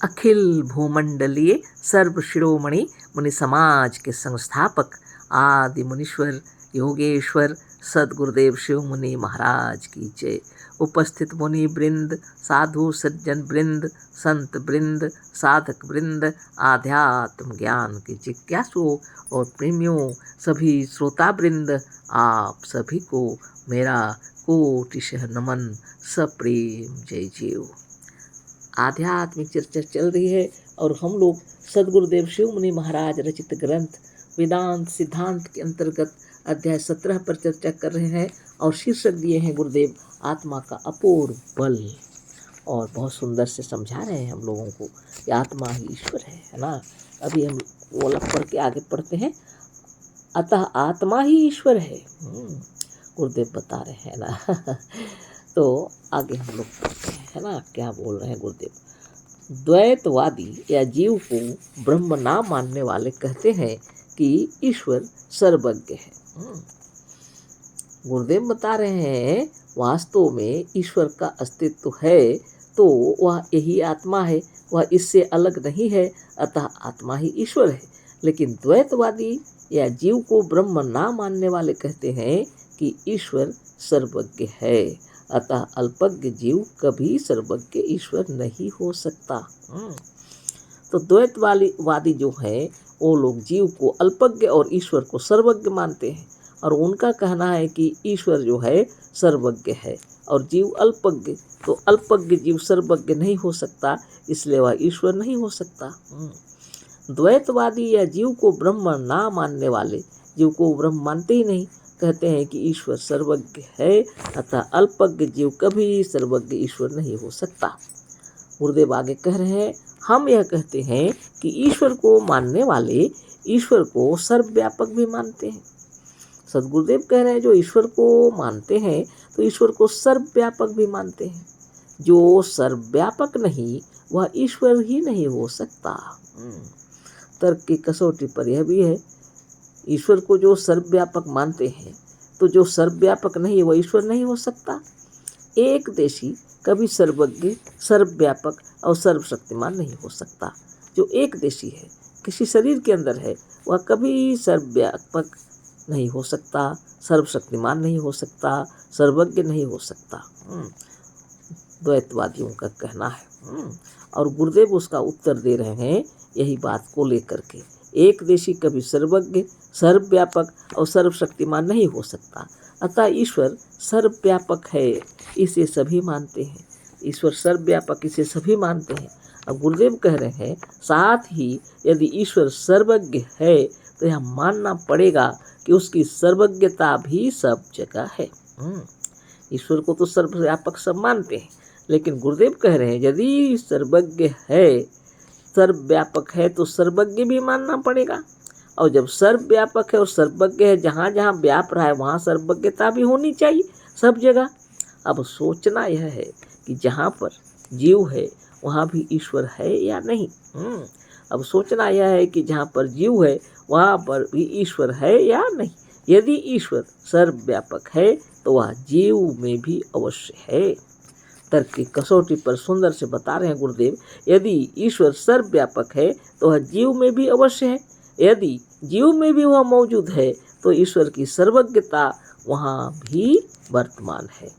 अखिल भूमंडलीय सर्व शिरोमणि मुनि समाज के संस्थापक आदि मुनीश्वर योगेश्वर सदगुरुदेव शिव मुनि महाराज की जय। उपस्थित मुनि वृंद, साधु सज्जन वृंद, संत वृंद, साधक वृंद, आध्यात्म ज्ञान के जिज्ञासुओं और प्रेमियों, सभी श्रोता वृंद, आप सभी को मेरा कोटिशः नमन, सप्रेम जय जीव। आध्यात्मिक चर्चा चल रही है और हम लोग सदगुरुदेव शिव मुनि महाराज रचित ग्रंथ वेदांत सिद्धांत के अंतर्गत अध्याय 17 पर चर्चा कर रहे हैं और शीर्षक दिए हैं गुरुदेव आत्मा का अपूर्व बल। और बहुत सुंदर से समझा रहे हैं हम लोगों को कि आत्मा ही ईश्वर है ना। अभी हम वो अलग पढ़ के आगे पढ़ते हैं, अतः आत्मा ही ईश्वर है, गुरुदेव बता रहे हैं ना। तो आगे हम लोग पढ़ते हैं, है ना, क्या बोल रहे हैं गुरुदेव। द्वैतवादी या जीव को ब्रह्म ना मानने वाले कहते हैं कि ईश्वर सर्वज्ञ है। गुरुदेव बता रहे हैं वास्तव में ईश्वर का अस्तित्व है तो वह यही आत्मा है, वह इससे अलग नहीं है, अतः आत्मा ही ईश्वर है। लेकिन द्वैतवादी या जीव को ब्रह्म ना मानने वाले कहते हैं कि ईश्वर सर्वज्ञ है, अतः अल्पज्ञ जीव कभी सर्वज्ञ ईश्वर नहीं हो सकता। तो द्वैतवादी जो है वो लोग जीव को अल्पज्ञ और ईश्वर को सर्वज्ञ मानते हैं और उनका कहना है कि ईश्वर जो है सर्वज्ञ है और जीव अल्पज्ञ, तो अल्पज्ञ जीव सर्वज्ञ नहीं हो सकता, इसलिए वह ईश्वर नहीं हो सकता। द्वैतवादी या जीव को ब्रह्म ना मानने वाले, जीव को ब्रह्म मानते ही नहीं, कहते हैं कि ईश्वर सर्वज्ञ है, अतः अल्पज्ञ जीव कभी सर्वज्ञ ईश्वर नहीं हो सकता। गुरुदेव आगे कह रहे हैं, हम यह कहते हैं कि ईश्वर को मानने वाले ईश्वर को सर्वव्यापक भी मानते हैं। सदगुरुदेव कह रहे हैं जो ईश्वर को मानते हैं तो ईश्वर को सर्वव्यापक भी मानते हैं। जो सर्वव्यापक नहीं वह ईश्वर ही नहीं हो सकता। तर्क की कसौटी पर यह भी है, ईश्वर को जो सर्वव्यापक मानते हैं तो जो सर्वव्यापक नहीं वह ईश्वर नहीं हो सकता। एक देशी कभी सर्वज्ञ, सर्वव्यापक और सर्वशक्तिमान नहीं हो सकता। जो एक देशी है, किसी शरीर के अंदर है, वह कभी सर्वव्यापक नहीं हो सकता, सर्वशक्तिमान नहीं हो सकता, सर्वज्ञ नहीं हो सकता। द्वैतवादियों का कहना है और गुरुदेव उसका उत्तर दे रहे हैं यही बात को लेकर के। एक देशी कभी सर्वज्ञ, सर्वव्यापक और सर्वशक्तिमान नहीं हो सकता, अतः ईश्वर सर्वव्यापक है, इसे सभी मानते हैं। ईश्वर सर्वव्यापक इसे सभी मानते हैं। अब गुरुदेव कह रहे हैं साथ ही यदि ईश्वर सर्वज्ञ है तो यह मानना पड़ेगा कि उसकी सर्वज्ञता भी सब जगह है। ईश्वर को तो सर्वव्यापक सब मानते हैं, लेकिन गुरुदेव कह रहे हैं यदि सर्वज्ञ है, सर्वव्यापक है तो सर्वज्ञ भी मानना पड़ेगा। और जब सर्वव्यापक है और सर्वज्ञ है, जहाँ जहाँ व्याप रहा है वहाँ सर्वज्ञता भी होनी चाहिए सब जगह। अब सोचना यह है कि जहाँ पर जीव है वहाँ भी ईश्वर है या नहीं। अब सोचना यह है कि जहाँ पर जीव है वहाँ पर भी ईश्वर है या नहीं। यदि ईश्वर सर्वव्यापक है तो वह जीव में भी अवश्य है। तर्क की कसौटी पर सुंदर से बता रहे हैं गुरुदेव, यदि ईश्वर सर्वव्यापक है तो वह जीव में भी अवश्य है। यदि जीव में भी वह मौजूद है तो ईश्वर की सर्वज्ञता वहाँ भी वर्तमान है।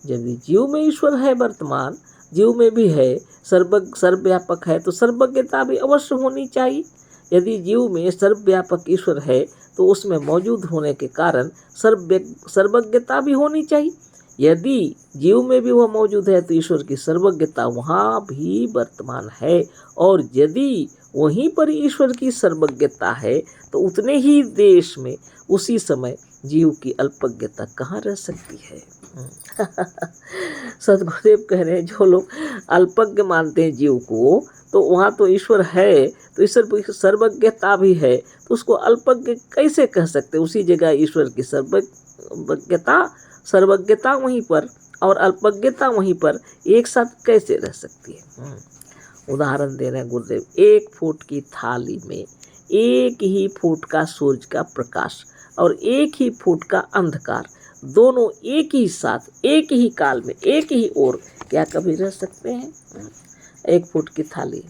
यदि जीव में ईश्वर है वर्तमान, जीव में भी है, सर्वव्यापक है तो सर्वज्ञता भी अवश्य होनी चाहिए। यदि जीव में सर्वव्यापक ईश्वर है तो उसमें मौजूद होने के कारण सर्वज्ञता भी होनी चाहिए। यदि जीव में भी वह मौजूद है तो ईश्वर की सर्वज्ञता वहाँ भी वर्तमान है। और यदि वहीं पर ईश्वर की सर्वज्ञता है तो उतने ही देश में उसी समय जीव की अल्पज्ञता कहाँ रह सकती है। सदगुरुदेव कह रहे हैं जो लोग अल्पज्ञ मानते हैं जीव को, तो वहाँ तो ईश्वर है, तो ईश्वर की सर्वज्ञता भी है, तो उसको अल्पज्ञ कैसे कह सकते। उसी जगह ईश्वर की सर्वज्ञता वहीं पर और अल्पज्ञता वहीं पर एक साथ कैसे रह सकती है। उदाहरण दे रहे हैं गुरुदेव, 1 फुट की थाली में 1 ही फुट का सूरज का प्रकाश और 1 ही फुट का अंधकार, दोनों एक ही साथ, एक ही काल में, एक ही ओर क्या कभी रह सकते हैं। 1 फुट की थाली,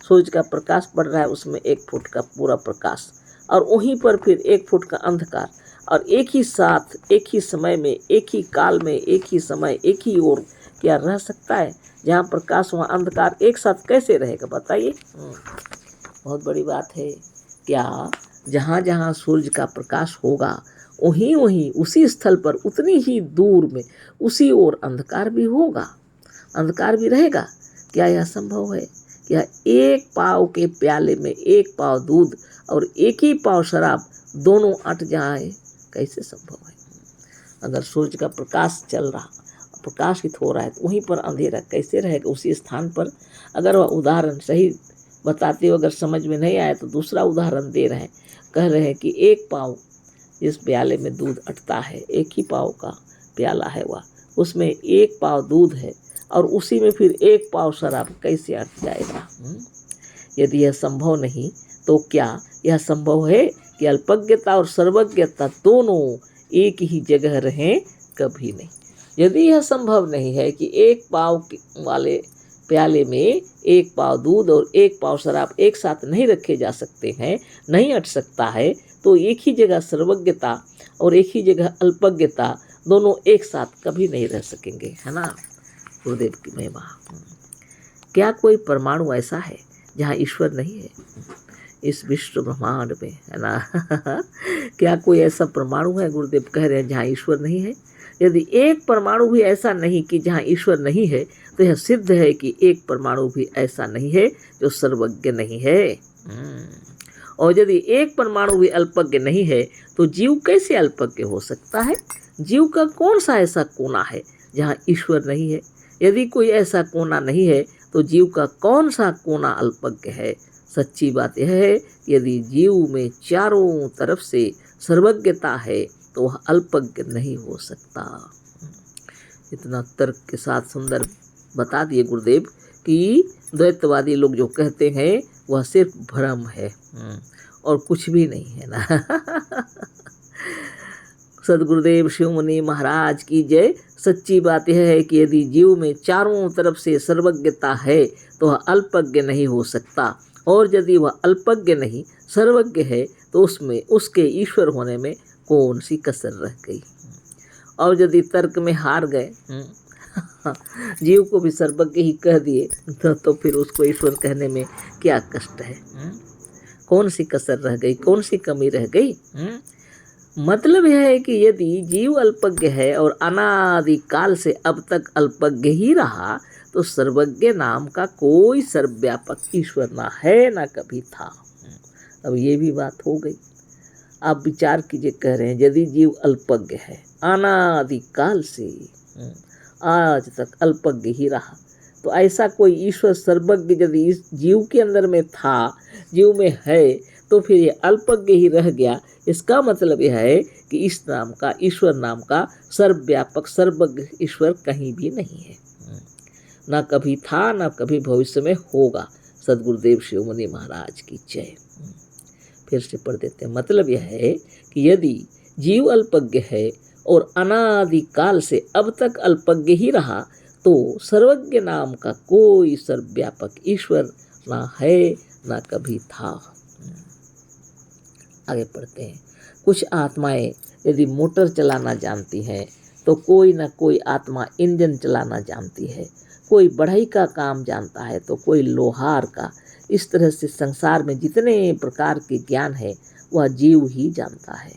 सूरज का प्रकाश पड़ रहा है, उसमें 1 फुट का पूरा प्रकाश, और वहीं पर फिर 1 फुट का अंधकार, और एक ही साथ, एक ही समय में, एक ही काल में, एक ही समय, एक ही ओर क्या रह सकता है? जहाँ प्रकाश वहाँ अंधकार एक साथ कैसे रहेगा बताइए? बहुत बड़ी बात है। क्या जहाँ जहाँ सूरज का प्रकाश होगा वहीं वहीं उसी स्थल पर उतनी ही दूर में उसी ओर अंधकार भी होगा, अंधकार भी रहेगा? क्या यह संभव है? क्या एक पाव के प्याले में 1 पाव दूध और 1 ही पाव शराब दोनों अट जाए? कैसे संभव है? अगर सूरज का प्रकाश चल रहा, प्रकाशित हो रहा है, तो वहीं पर अंधेरा कैसे रहेगा उसी स्थान पर? अगर वह उदाहरण सही बताते हो, अगर समझ में नहीं आया तो दूसरा उदाहरण दे रहे हैं। कह रहे हैं कि 1 पाव जिस प्याले में दूध अटता है, 1 ही पाव का प्याला है वह, उसमें 1 पाव दूध है और उसी में फिर 1 पाव शराब, कैसे अट जाएगा? यदि यह संभव नहीं तो क्या यह संभव है कि अल्पज्ञता और सर्वज्ञता दोनों एक ही जगह रहें? कभी नहीं। यदि यह संभव नहीं है कि 1 पाव वाले प्याले में 1 पाव दूध और 1 पाव शराब एक साथ नहीं रखे जा सकते हैं, नहीं अट सकता है, तो एक ही जगह सर्वज्ञता और एक ही जगह अल्पज्ञता दोनों एक साथ कभी नहीं रह सकेंगे, है ना? गुरुदेव की महिमा। क्या कोई परमाणु ऐसा है जहाँ ईश्वर नहीं है? इस विश्व ब्रह्मांड में, है ना? क्या कोई ऐसा परमाणु है, गुरुदेव कह रहे हैं, जहाँ ईश्वर नहीं है? यदि एक परमाणु भी ऐसा नहीं कि जहाँ ईश्वर नहीं है, तो यह सिद्ध है कि एक परमाणु भी ऐसा नहीं है जो सर्वज्ञ नहीं है। और यदि एक परमाणु भी अल्पज्ञ नहीं है तो जीव कैसे अल्पज्ञ हो सकता है? जीव का कौन सा ऐसा कोना है जहाँ ईश्वर नहीं है? यदि कोई ऐसा कोना नहीं है तो जीव का कौन सा कोना अल्पज्ञ है? सच्ची बात यह है कि यदि जीव में चारों तरफ से सर्वज्ञता है तो वह अल्पज्ञ नहीं हो सकता। इतना तर्क के साथ सुंदर बता दिए गुरुदेव कि द्वैतवादी लोग जो कहते हैं वह सिर्फ भ्रम है और कुछ भी नहीं है ना। सदगुरुदेव शिव मुनि महाराज की जय। सच्ची बात यह है कि यदि जीव में चारों तरफ से सर्वज्ञता है तो वह अल्पज्ञ नहीं हो सकता, और यदि वह अल्पज्ञ नहीं सर्वज्ञ है तो उसमें उसके ईश्वर होने में कौन सी कसर रह गई? और यदि तर्क में हार गए, जीव को भी सर्वज्ञ ही कह दिए, तो फिर उसको ईश्वर कहने में क्या कष्ट है? कौन सी कसर रह गई, कौन सी कमी रह गई? मतलब यह है कि यदि जीव अल्पज्ञ है और अनादि काल से अब तक अल्पज्ञ ही रहा, तो सर्वज्ञ नाम का कोई सर्वव्यापक ईश्वर ना है ना कभी था। अब ये भी बात हो गई। आप विचार कीजिए, कह रहे हैं यदि जीव अल्पज्ञ है, अनादि काल से आज तक अल्पज्ञ ही रहा, तो ऐसा कोई ईश्वर सर्वज्ञ यदि इस जीव के अंदर में था, जीव में है, तो फिर ये अल्पज्ञ ही रह गया। इसका मतलब यह है कि इस नाम का, ईश्वर नाम का सर्वव्यापक सर्वज्ञ ईश्वर कहीं भी नहीं है, ना कभी था ना कभी भविष्य में होगा। सदगुरुदेव शिव मुनि महाराज की जय। फिर से पढ़ देते हैं। मतलब यह है कि यदि जीव अल्पज्ञ है और अनादि काल से अब तक अल्पज्ञ ही रहा, तो सर्वज्ञ नाम का कोई सर्वव्यापक ईश्वर ना है ना कभी था। आगे पढ़ते हैं। कुछ आत्माएं यदि मोटर चलाना जानती हैं तो कोई ना कोई आत्मा इंजन चलाना जानती है, कोई बढ़ई का काम जानता है तो कोई लोहार का। इस तरह से संसार में जितने प्रकार के ज्ञान है वह जीव ही जानता है।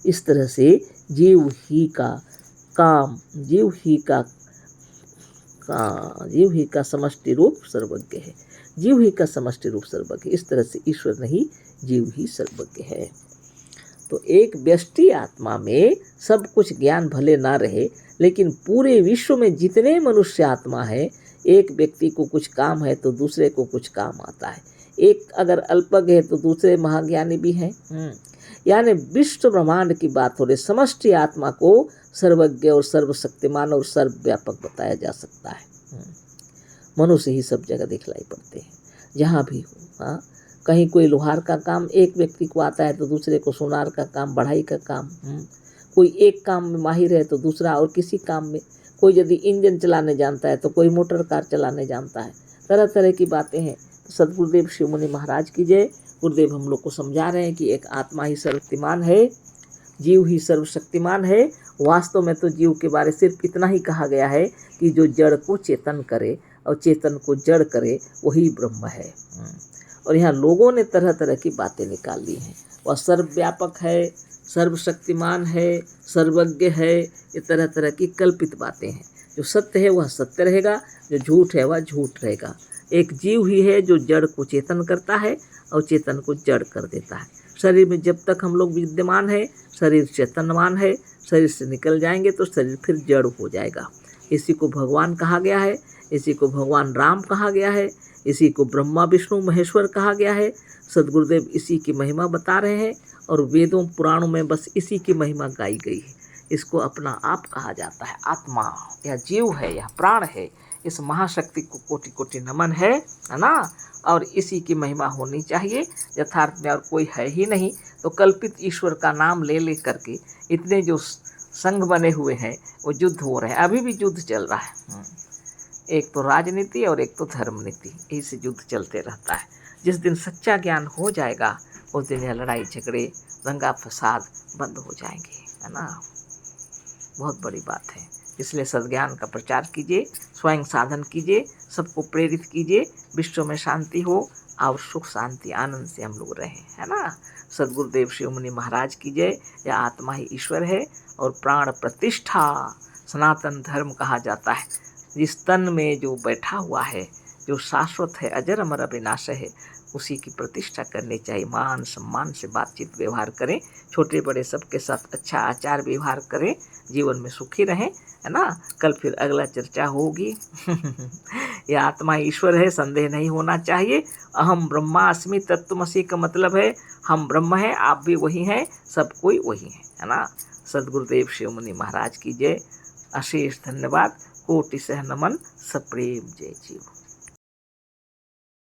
इस तरह से जीव ही का काम, जीव ही का समष्टि रूप सर्वज्ञ है। जीव ही का समष्टि रूप सर्वज्ञ। इस तरह से ईश्वर नहीं, जीव ही सर्वज्ञ है। तो एक व्यष्टि आत्मा में सब कुछ ज्ञान भले ना रहे, लेकिन पूरे विश्व में जितने मनुष्य आत्मा है, एक व्यक्ति को कुछ काम है तो दूसरे को कुछ काम आता है। एक अगर अल्पज्ञ है तो दूसरे महाज्ञानी भी हैं। यानी विश्व ब्रह्मांड की बात हो रही। समष्टि आत्मा को सर्वज्ञ और सर्वशक्तिमान और सर्वव्यापक बताया जा सकता है। मनुष्य ही सब जगह दिखलाई पड़ते हैं, जहाँ भी हो। कहीं कोई लोहार का काम एक व्यक्ति को आता है तो दूसरे को सोनार का काम, बढ़ाई का काम। कोई एक काम में माहिर है तो दूसरा और किसी काम में। कोई यदि इंजन चलाने जानता है तो कोई मोटर कार चलाने जानता है, तरह तरह की बातें हैं। तो सदगुरुदेव शिव मुनि महाराज की जय। गुरुदेव हम लोग को समझा रहे हैं कि एक आत्मा ही सर्वशक्तिमान है, जीव ही सर्वशक्तिमान है। वास्तव में तो जीव के बारे सिर्फ इतना ही कहा गया है कि जो जड़ को चेतन करे और चेतन को जड़ करे वही ब्रह्म है। और यहाँ लोगों ने तरह तरह की बातें निकाल ली हैं। वह सर्वव्यापक है, सर्वशक्तिमान है, सर्वज्ञ है, ये तरह तरह की कल्पित बातें हैं। जो सत्य है वह सत्य रहेगा, जो झूठ है वह झूठ रहेगा। एक जीव ही है जो जड़ को चेतन करता है और चेतन को जड़ कर देता है। शरीर में जब तक हम लोग विद्यमान है, शरीर चेतनवान है, शरीर से निकल जाएंगे तो शरीर फिर जड़ हो जाएगा। इसी को भगवान कहा गया है, इसी को भगवान राम कहा गया है, इसी को ब्रह्मा विष्णु महेश्वर कहा गया है। सदगुरुदेव इसी की महिमा बता रहे हैं और वेदों पुराणों में बस इसी की महिमा गाई गई है। इसको अपना आप कहा जाता है। आत्मा यह जीव है, यह प्राण है। इस महाशक्ति को कोटि कोटि नमन है ना। और इसी की महिमा होनी चाहिए। यथार्थ में और कोई है ही नहीं, तो कल्पित ईश्वर का नाम ले ले करके इतने जो संघ बने हुए हैं वो युद्ध हो रहे हैं। अभी भी युद्ध चल रहा है। एक तो राजनीति और एक तो धर्म नीति, यही से युद्ध चलते रहता है। जिस दिन सच्चा ज्ञान हो जाएगा उस दिन यह लड़ाई झगड़े दंगा फसाद बंद हो जाएंगे, है ना। बहुत बड़ी बात है। इसलिए सद्ज्ञान का प्रचार कीजिए, स्वयं साधन कीजिए, सबको प्रेरित कीजिए, विश्व में शांति हो और सुख शांति आनंद से हम लोग रहें, है ना। सदगुरुदेव शिव मुनि महाराज की जय। यह आत्मा ही ईश्वर है और प्राण प्रतिष्ठा सनातन धर्म कहा जाता है। जिस तन में जो बैठा हुआ है, जो शाश्वत है, अजर अमर अविनाश है, उसी की प्रतिष्ठा करनी चाहिए। मान सम्मान से बातचीत व्यवहार करें, छोटे बड़े सबके साथ अच्छा आचार व्यवहार करें, जीवन में सुखी रहें, है ना। कल फिर अगला चर्चा होगी। यह आत्मा ईश्वर है, संदेह नहीं होना चाहिए। अहम ब्रह्मास्मि तत्त्वमसि का मतलब है हम ब्रह्म हैं, आप भी वही हैं, सब कोई वही है ना। सदगुरुदेव शिव मुनि महाराज की जय। अशेष धन्यवाद। कोटि सह नमन। सप्रेम जय जीव।